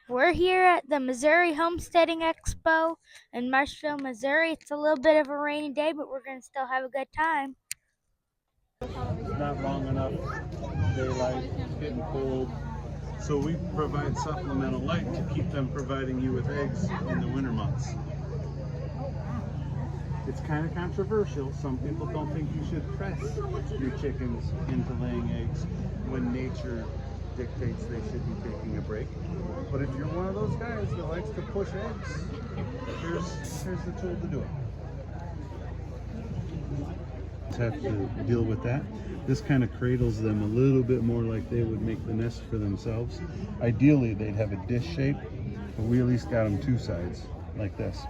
We're here at the Missouri Homesteading Expo in Marshfield, Missouri. It's a little bit of a rainy day, but we're going to still have a good time. Not long enough daylight, it's getting cold. So we provide supplemental light to keep them providing you with eggs in the winter months. It's kind of controversial. Some people don't think you should press your chickens into laying eggs when nature dictates they should be taking a break. But if you're one of those guys that likes to push eggs, here's the tool to do it. Have to deal with that. This kind of cradles them a little bit more like they would make the nest for themselves. Ideally, they'd have a dish shape, but we at least got them two sides like this.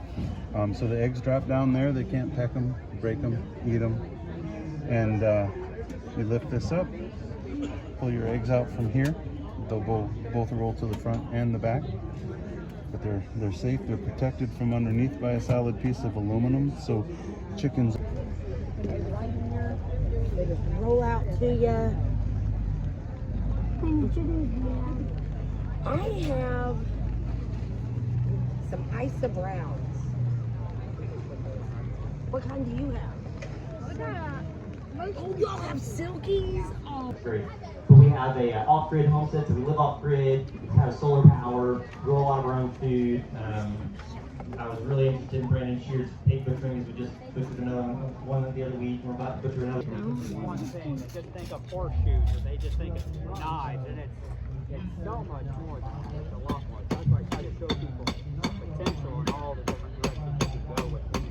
So the eggs drop down there. They can't peck them, break them, eat them. And you lift this up, pull your eggs out from here. They'll both roll to the front and the back. But they're safe. They're protected from underneath by a solid piece of aluminum. So chickens. Right here, they just roll out to you. I have some Isa Browns. What kind do you have? Oh, y'all have Silkies? Oh. But we have a off-grid homestead, so we live off-grid, have solar power, grow a lot of our own food. I was really interested in Brandon Shear's 8-foot trimmings. We just butchered another one the other week. We're about to butcher another one thing. They just think of horseshoes, or they just think of knives, and it's so much more. It's a lot more. That's why I try to show people potential in all the different directions you can go with it.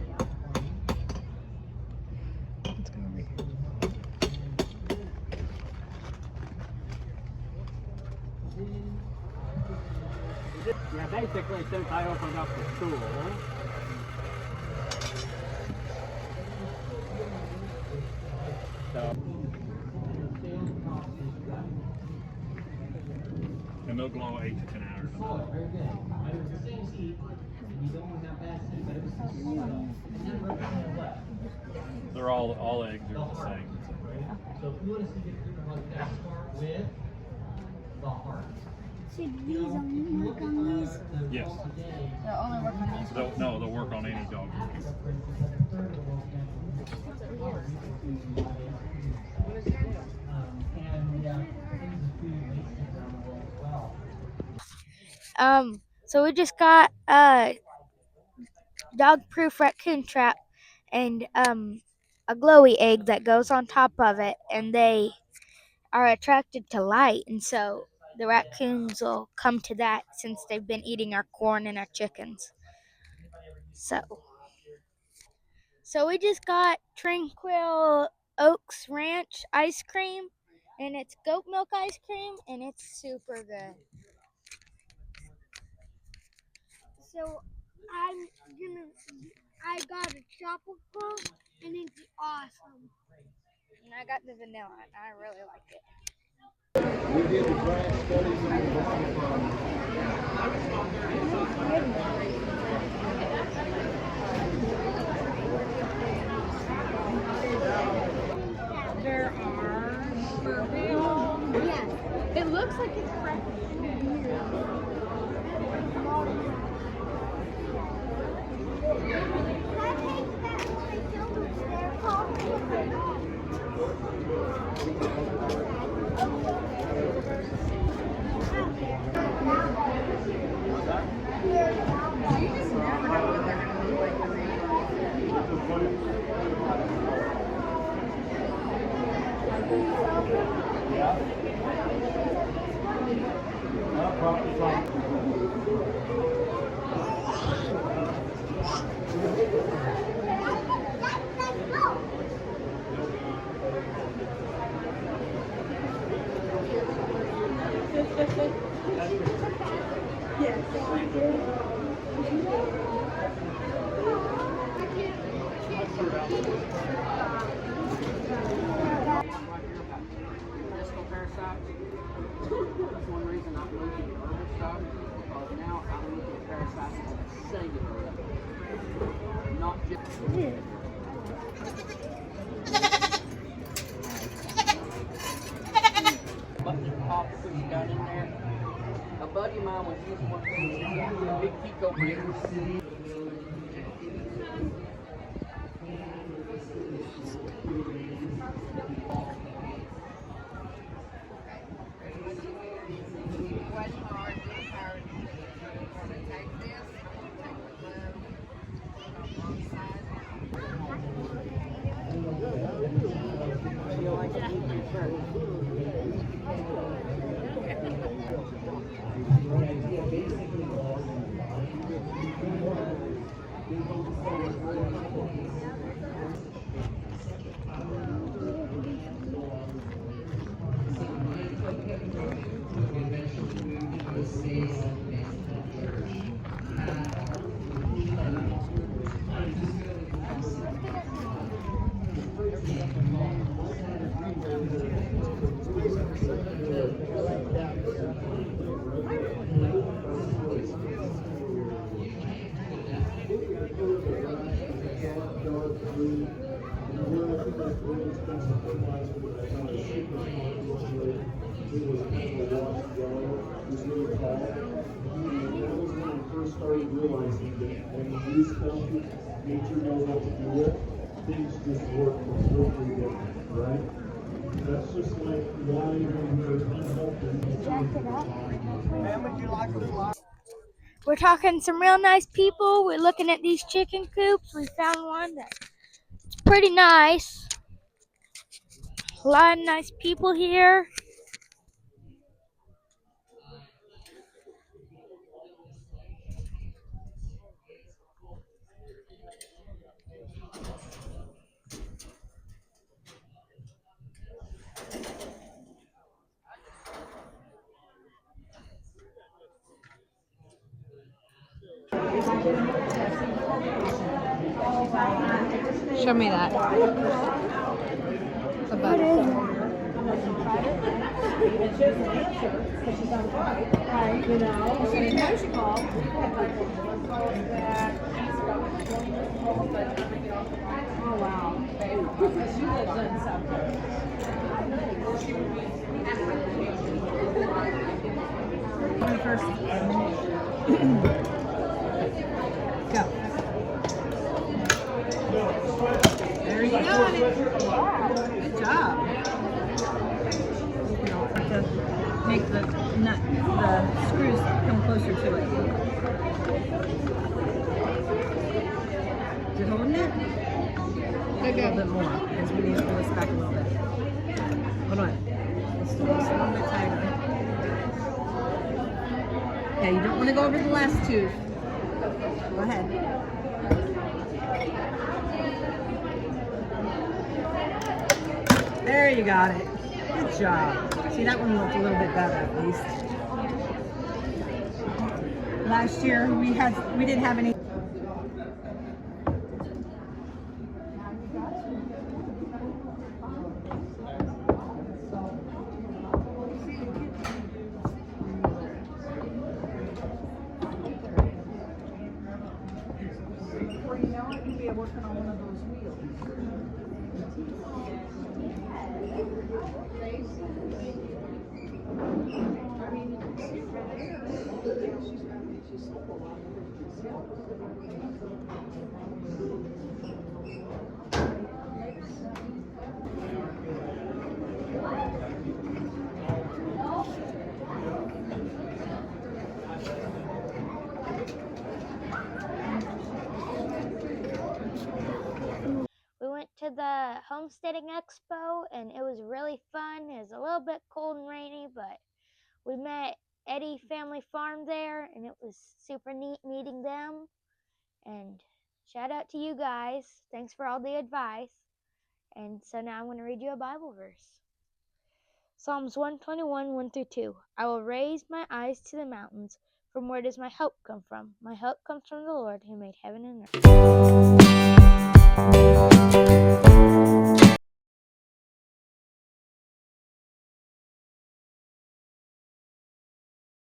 It's gonna be. Yeah, basically, since I opened up the school, And they'll glow 8 to 10 hours. They're all eggs are the same. So if you want to see the start with the heart. Should these only work on these? Yes. They'll only work on these? No, they'll work on any dog. So we just got a dog-proof raccoon trap and a glowy egg that goes on top of it, and they are attracted to light, and so the raccoons will come to that since they've been eating our corn and our chickens. So we just got Tranquil Oaks Ranch ice cream, and it's goat milk ice cream, and it's super good. So I got a tropical and it's awesome. And I got the vanilla, and I really like it. We did the grant studies There are purple. Yes. It looks like it's fresh. That's one reason I'm looking at herbal stuff, because now I'm looking at parasites on a cellular level, not just. Button and pop putting down in there. A button love you, Mom. When she's one of big Pico breakers. Started realizing that when you use healthy, nature knows what to do with, things just work completely different, right? That's just like why when we're unhealthy, We're talking some real nice people. We're looking at these chicken coops. We found one that's pretty nice. A lot of nice people here. Show me that. What is it? Oh wow. She lives in South First. Go. There you go. Good job. You know, have to make the nut, the screws come closer to it. Is it holding it? A little bit more, because we need to pull this back a little bit. Hold on. Just a little bit tighter. Yeah, you don't want to go over the last tooth. Go ahead. There you got it. Good job. See, that one looked a little bit better at least. Last year we didn't have any. Before you know it, you'll be working on one of those wheels. We went to the Homesteading Expo and it was really fun. It was a little bit cold and rainy, but we met Eddy Family Farm there and it was super neat meeting them. And shout out to you guys. Thanks for all the advice. And so now I'm going to read you a Bible verse. Psalms 121, 1 through 2. I will raise my eyes to the mountains. From where does my help come from? My help comes from the Lord who made heaven and earth.